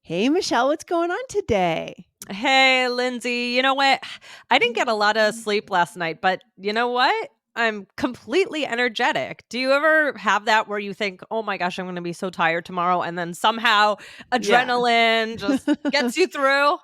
Hey, Michelle, what's going on today? Hey, Lindsay, you know what? I didn't get a lot of sleep last night, but you know what? I'm completely energetic. Do you ever have that where you think, oh my gosh, I'm going to be so tired tomorrow? And then somehow Yeah. adrenaline just gets you through?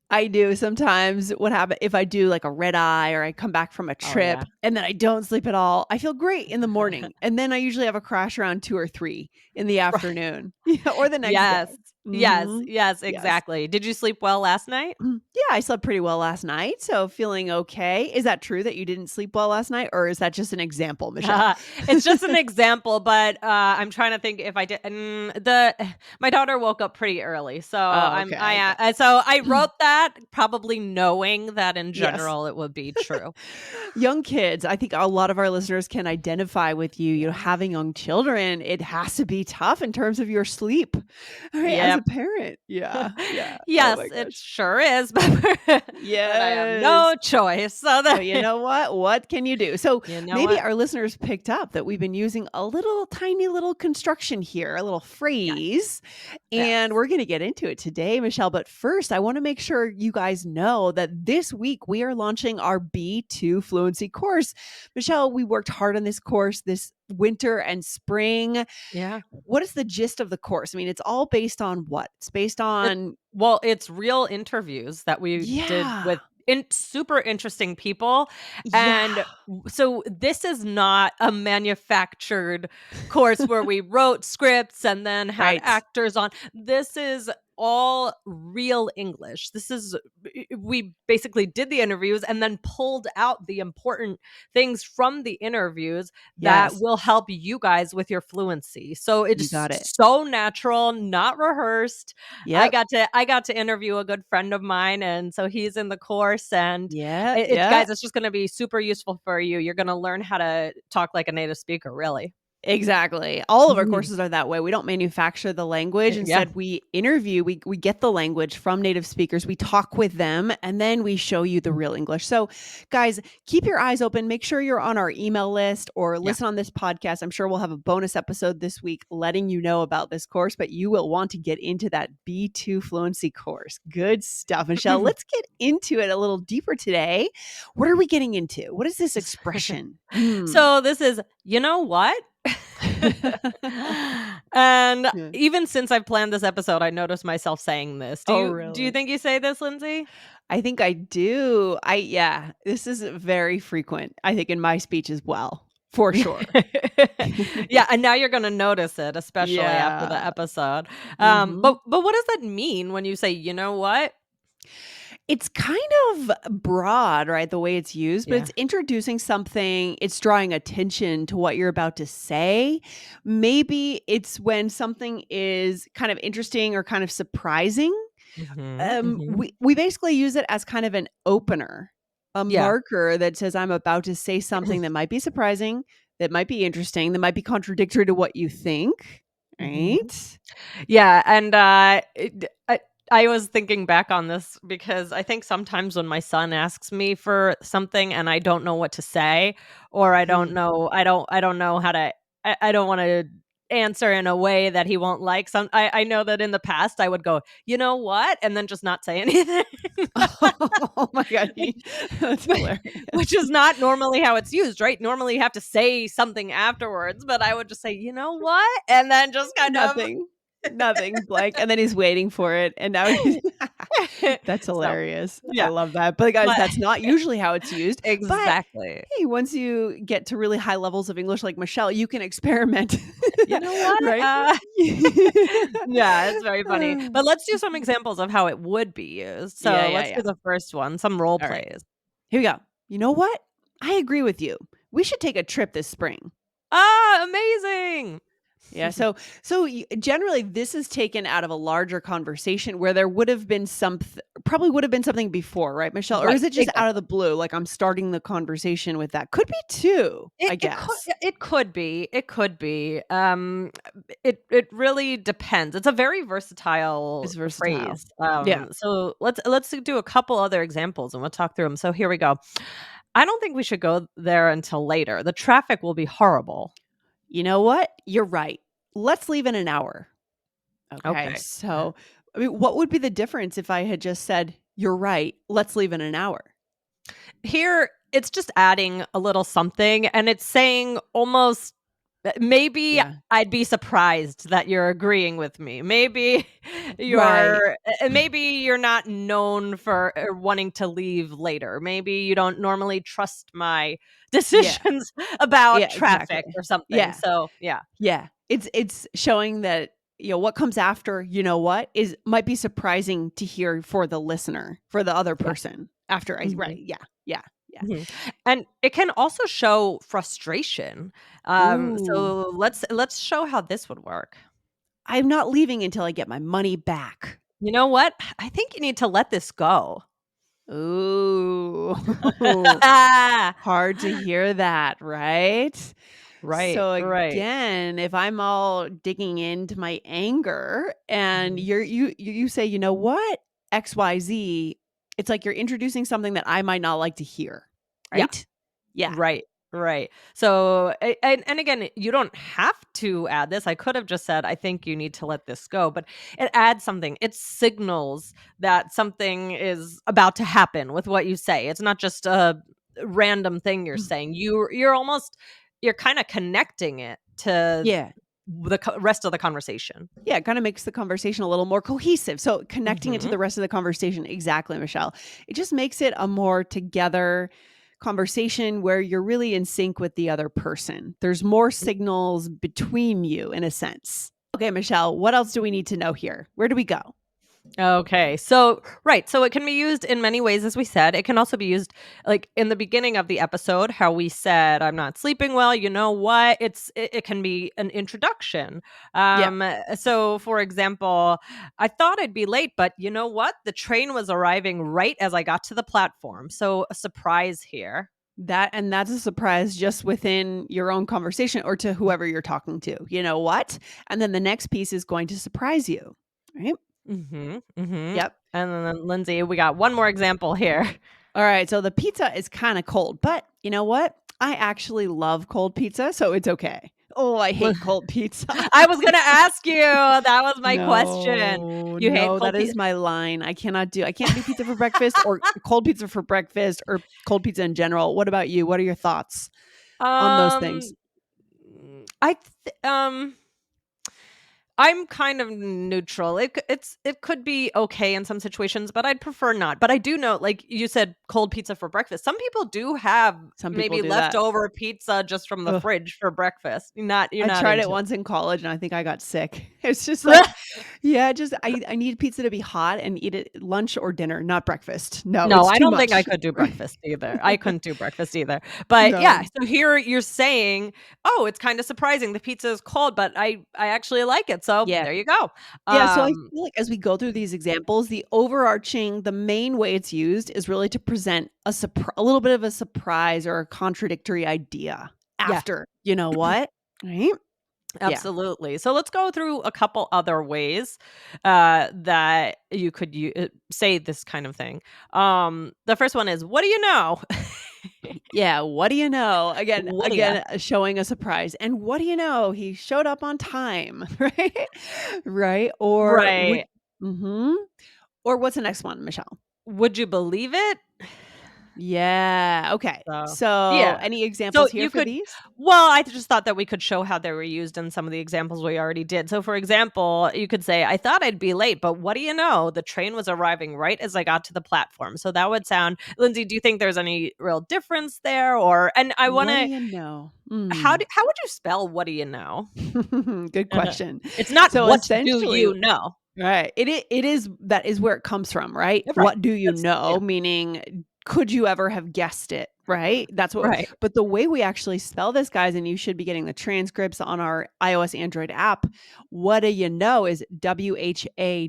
I do sometimes. What happens if I do like a red eye or I come back from a Oh, trip yeah. and then I don't sleep at all? I feel great in the morning. And then I usually have a crash around 2 or 3 in the Right. afternoon. Yeah, or the next day. Yes. Yes. Mhm. Yes. Yes. Exactly. Did you sleep well last night? Yeah, I slept pretty well last night, so feeling okay. Is that true that you didn't sleep well last night, or is that just an example, Michelle? It's just an example, but, I'm trying to think if I did my daughter woke up pretty early, so Oh, okay, I got so I it. wrote that probably knowing that in Yes. general it would be true. Young kids, I think a lot of our listeners can identify with you. You know, Yeah. having young children, it has to be tough in terms of your sleep, right? As a Yep. parent. Yeah. Yeah. Oh Yes, my it gosh. sure is, but I have Yes. no choice, so But you know what? What can you do? So you know maybe what? our listeners picked up that we've been using a little tiny little construction here, a little Yes, phrase, and yes. we're going to get into it today, Michelle. But first, I want to make sure you guys know that this week we are launching our B2 fluency course. Michelle, we worked hard on this course this winter and spring. Yeah. What is the gist of the course? I mean, it's all based on what? It's based It on, well, it's real interviews that we did yeah, with super interesting people, yeah, and so this is not a manufactured course where we wrote scripts and then had right. actors on. This is all real English. This is we basically did the interviews and then pulled out the important things from the interviews that Yes, will help you guys with your fluency. So you it's got it. so natural, not rehearsed. I Yep. got to I got to interview a good friend of mine, and so he's in the course, and Yeah, it's yeah. guys, it's just gonna be super useful for you. You're gonna learn how to talk like a native speaker, really. Exactly. All of our Mhm. courses are that way. We don't manufacture the language. Yeah. Instead, we interview, we get the language from native speakers, we talk with them, and then we show you the real English. So, guys, keep your eyes open. Make sure you're on our email list or Yeah. listen on this podcast. I'm sure we'll have a bonus episode this week letting you know about this course, but you will want to get into that B2 fluency course. Good stuff. Michelle, let's get into it a little deeper today. What are we getting into? What is this expression? So this is, you know what? And Yeah. even since I've planned this episode, I noticed myself saying this. Oh, Do you really? think you say this, Lindsay? I think I do. Yeah, this is very frequent, I think, in my speech as well, for Yeah. sure. Yeah, and now you're gonna notice it, especially after the Yeah. episode. Mhm. But what does that mean when you say, "You know what?" It's kind of broad, right, the way it's used, but Yeah. it's introducing something, it's drawing attention to what you're about to say. Maybe it's when something is kind of interesting or kind of surprising. Mhm, mhm. We basically use it as kind of an opener, a Yeah. marker that says, "I'm about to say something that might be surprising, that might be interesting, that might be contradictory to what you think." Mhm. Right? Yeah, and, I was thinking back on this because I think sometimes when my son asks me for something and I don't know what to say, or Mhm. I don't know how to I don't wanna answer in a way that he won't like. I know that in the past I would go, "You know what?" and then just not say anything. Oh my god, that's Which hilarious. is not normally how it's used, right? Normally, you have to say something afterwards, but I would just say, "You know what?" And then just kind of Nothing. Nothing, blank, and then he's waiting for it, and now he's that's So, hilarious. I yeah, love that, but guys, but that's not usually how it's used, but exactly. hey, once you get to really high levels of English like Michelle, you can experiment, You know what? right? Yeah, it's very funny. Uh, But let's do some examples of how it would be used. Yeah, So, yeah, let's yeah. do the first one, some role All right. plays. Here we go. You know what? I agree with you. We should take a trip this spring. Ah, amazing. Yeah. So generally, this is taken out of a larger conversation where there would have been probably would have been something before, right, Michelle? Or is Right, it just out of the exactly. blue? Like I'm starting the conversation with that. Could be two, I guess. It could be, it could be. It really depends. It's a very versatile It's versatile. phrase. Yeah. So let's do a couple other examples and we'll talk through them. So here we go. I don't think we should go there until later. The traffic will be horrible. You know what? You're right. Let's leave in an hour. Okay. Okay. So I mean, what would be the difference if I had just said, "You're right, let's leave in an hour"? Here, it's just adding a little something, and it's saying almost maybe Yeah. I'd be surprised that you're agreeing with me. Maybe Right. maybe you're not known for wanting to leave later. Maybe you don't normally trust my Yeah. decisions about Yeah, traffic exactly. or something. Yeah. So, yeah. Yeah. It's showing that, what comes after, what, is might be surprising to hear for the listener, for the other Yeah. person after I right. Mhm. Yeah. Yeah. Yeah. Mhm. And it can also show frustration. Ooh. So let's show how this would work. I'm not leaving until I get my money back. You know what? I think you need to let this go. Ooh. Hard to hear that, right? Right, So right. again, if I'm all digging into my anger and Mhm. you say, "You know what? XYZ," it's like you're introducing something that I might not like to hear, Yeah. right? Yeah. Right, right. So, and again, you don't have to add this. I could have just said, "I think you need to let this go," but it adds something. It signals that something is about to happen with what you say. It's not just a random thing you're Mm. saying. You're kinda connecting it to Yeah. the rest of the conversation. Yeah, it kinda makes the conversation a little more cohesive. So connecting it to Mhm. the rest of the conversation, exactly, Michelle. It just makes it a more together conversation where you're really in sync with the other person. There's more signals between you in a sense. Okay, Michelle, what else do we need to know here? Where do we go? Okay. So, right. So it can be used in many ways, as we said. It can also be used like in the beginning of the episode, how we said, I'm not sleeping well. You know what? It can be an introduction. Yeah. So for example, I thought I'd be late, but you know what? The train was arriving right as I got to the platform. So a surprise here. That's a surprise just within your own conversation or to whoever you're talking to. You know what? And then the next piece is going to surprise you, right? Mm-hmm. Mm-hmm. Yep. And then Lindsay, we got one more example here. All right, so the pizza is kinda cold, but you know what? I actually love cold pizza, so it's okay. Oh, I hate cold pizza. I was gonna ask you. That was my question. No, You hate no, that cold is pizza. my line. I can't do pizza for breakfast or cold pizza for breakfast or cold pizza in general. What about you? What are your thoughts on those Um, things? I th I'm kind of neutral. It could be okay in some situations, but I'd prefer not. But I do know, like you said, cold pizza for breakfast. Some people do have Some people maybe do that. leftover pizza just from the Ugh. fridge for breakfast. You're I not tried it into once in college and I think I got sick. It's just it. like, yeah, just I need pizza to be hot and eat it lunch or dinner, not breakfast. No, No, it's I too don't think I much. could do breakfast either. I couldn't do breakfast either. But yeah, No. so here you're saying, "Oh, it's kinda surprising the pizza is cold, but I actually like it." So, Yeah. there you go. Yeah, so I Um, feel like as we go through these examples, the main way it's used is really to present a little bit of a surprise or a contradictory idea yeah. after, you know what? Right? Yeah. Absolutely. So let's go through a couple other ways that you could say this kind of thing. The first one is, "What do you know?" Yeah, what do you know? Again What do you? again, showing a surprise, and what do you know? He showed up on time, right? Right? Or would Right. mhm. Or what's the next one, Michelle? Would you believe it? Yeah, okay. So, So, yeah. any So examples here you for could these? well, I just thought that we could show how they were used in some of the examples we already did. So, for example, you could say, "I thought I'd be late, but what do you know? The train was arriving right as I got to the platform." So that would sound Lindsay, do you think there's any real difference there? Or and I What do wanna you know? how would you spell "what do you know"? Good question. It's not So "what do essentially you know?" right, it is that is where it comes from, right? Right. What do you That's yeah. know? Meaning, could you ever have guessed it, right? That's what Right. but the way we actually spell this, guys, and you should be getting the transcripts on our iOS, Android app, what do you know is WHADDAYA.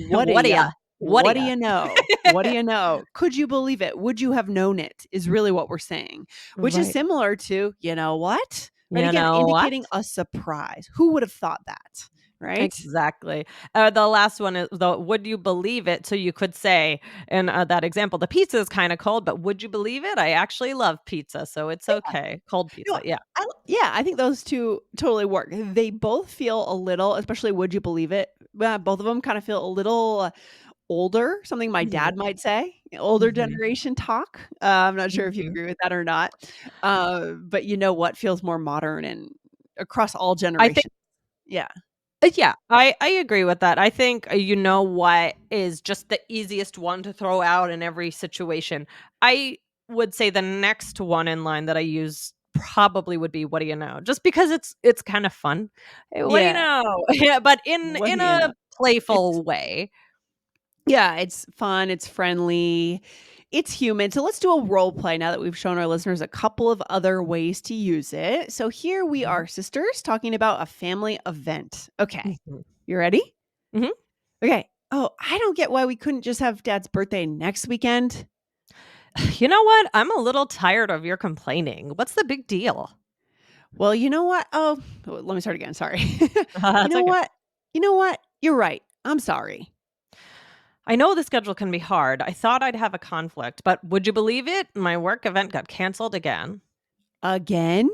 What do What do ya? ya? What do What do ya? you know? What do you know? Could you believe it? Would you have known it? Is really what we're saying, which is Right. similar to, you know what? Right, You again, know what? indicating a surprise. Who would have thought that, right? Exactly. The last one is the would you believe it? So you could say in that example, the pizza is kind of cold, but would you believe it? I actually love pizza, so it's okay. Cold No, pizza. Yeah. yeah, I think those 2 totally work. They both feel a little, especially would you believe it? both of them kind of feel a little older, something my Mhm, dad might say, older mhm, generation talk. I'm not sure if you mhm. agree with that or not. But you know what feels more modern and across all I think generations. Yeah. yeah, I agree with that. I think, you know what is just the easiest one to throw out in every situation. I would say the next one in line that I use probably would be, "What do you know?" Just because it's kind of fun. "Hey, what do you Yeah. know?" Yeah, but What do in you a know? It's playful way. Yeah, it's fun, it's friendly, it's human. So let's do a role play now that we've shown our listeners a couple of other ways to use it. So here we Mhm, are, sisters, talking about a family event. Okay. mhm, You ready? mhm. Okay. Oh, I don't get why we couldn't just have dad's birthday next weekend. You know what? I'm a little tired of your complaining. What's the big deal? Well, you know what? Oh, let me start again. Sorry. You It's know okay. what? You know what? You're right. I'm sorry. I know the schedule can be hard. I thought I'd have a conflict, but would you believe it? My work event got canceled again. Again?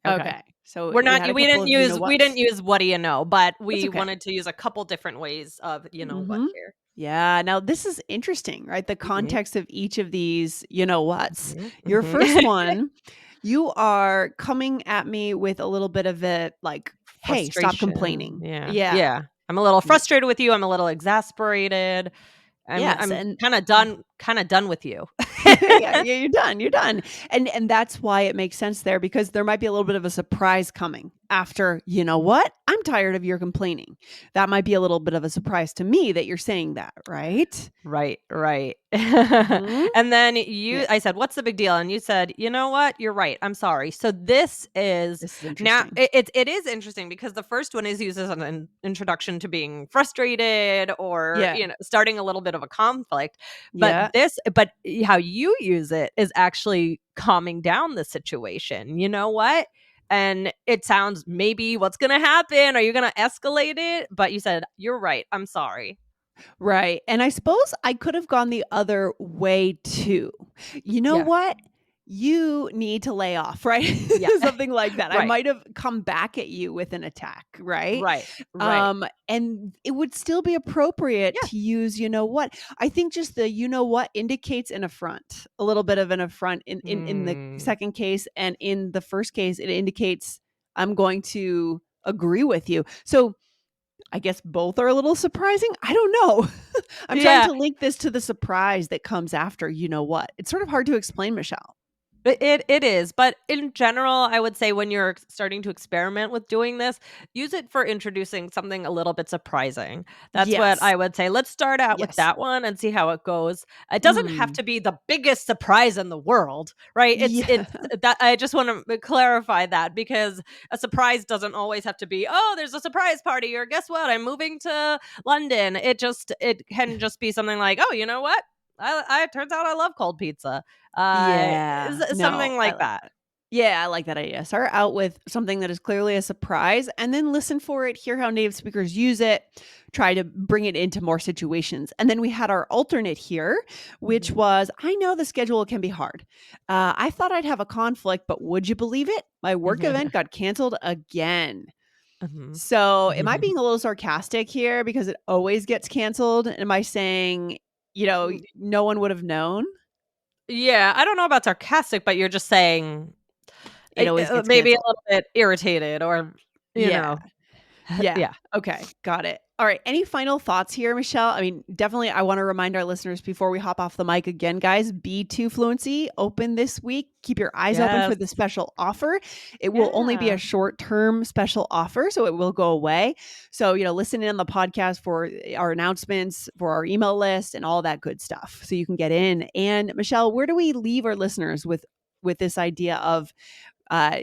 Okay. Okay. So we had a couple of you know We didn't what's. use what do you know, but That's we okay. wanted to use a couple different ways of you know what Mhm. here. Yeah, now this is interesting, right? The Mhm. context of each of these, you know what's. Mhm. Your first Mhm. one, you are coming at me with a little bit of it like, "Hey, stop Frustration. complaining." Yeah. Yeah. Yeah. I'm a little Y frustrated with you. I'm a little exasperated. yes, I'm and kind of done with you. yeah, yeah, you're done. And that's why it makes sense there because there might be a little bit of a surprise coming after, "You know what? I'm tired of your complaining." That might be a little bit of a surprise to me that you're saying that, right? Right, right. Mhm. And then Yeah, I said, "What's the big deal?" And you said, "You know what? You're right. I'm sorry." So this is this is now interesting. it is interesting because the first one is used as an introduction to being frustrated or, Yeah. starting a little bit of a conflict. Yeah. But how you use it is actually calming down the situation. You know what? And it sounds maybe what's going to happen? Are you going to escalate it? But you said, "You're right. I'm sorry." Right, and I suppose I could have gone the other way too. You know Yeah. what? You need to lay off, right? Yeah. Something like that. I Right. might have come back at you with an attack, right? Right, right. And it would still be appropriate Yeah. to use, you know what? I think just the you know what indicates an affront, a little bit of an affront in the Mm. second case, and in the first case, it indicates I'm going to agree with you. So I guess both are a little surprising. I don't know. I'm trying Yeah. to link this to the surprise that comes after you know what. It's sort of hard to explain, Michelle. It is, but in general, I would say when you're starting to experiment with doing this, use it for introducing something a little bit surprising. That's what Yes. I would say. Let's start out with Yes. that one and see how it goes. It doesn't have Mm. to be the biggest surprise in the world, right? Yeah. It's that I just want to clarify that because a surprise doesn't always have to be, "Oh, there's a surprise party," or "Guess what? I'm moving to London." It can just be something like, "Oh, you know what? I turns out I love cold pizza." Yeah. No, Something I like like that. that. Yeah, I like that idea. Start out with something that is clearly a surprise and then listen for it, hear how native speakers use it, try to bring it into more situations. And then we had our alternate here, which Mhm, was I know the schedule can be hard. I thought I'd have a conflict, but would you believe it? My work mhm, event got canceled again. mhm. So, am I being a little sarcastic here because it always gets canceled? Am I saying, Mm, no one would have known? yeah, I don't know about sarcastic, but you're just saying, It always gets maybe a canceled. little bit irritated or, you Yeah. know Yeah. yeah. Okay. Got it. All right. Any final thoughts here, Michelle? I mean, definitely, I want to remind our listeners before we hop off the mic again, guys, B2 Fluency open this week. Keep your eyes open for Yes. the special offer. It will only be a Yeah. short term special offer, so it will go away. So, listen in on the podcast for our announcements, for our email list, and all that good stuff so you can get in. And, Michelle, where do we leave our listeners with this idea of uh,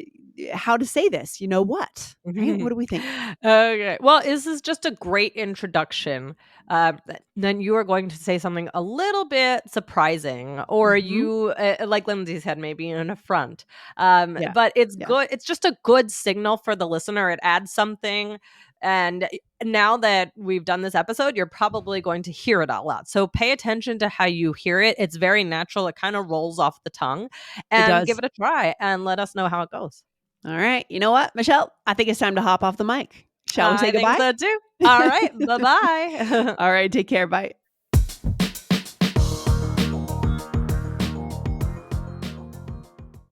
how to say this? You know what? Right? What do we think? Okay. Well, this is just a great introduction. Then you are going to say something a little bit surprising, or Hmm. like Lindsay said, maybe in a front. Yeah. But it's Yeah. good. It's just a good signal for the listener. It adds something. And now that we've done this episode, you're probably going to hear it out loud. So pay attention to how you hear it. It's very natural. It kind of rolls off the tongue, It and give does. it a try and let us know how it goes. All right. You know what, Michelle? I think it's time to hop off the mic. Shall we say I think goodbye? so too. All right. Bye-bye. All right. Take care. Bye.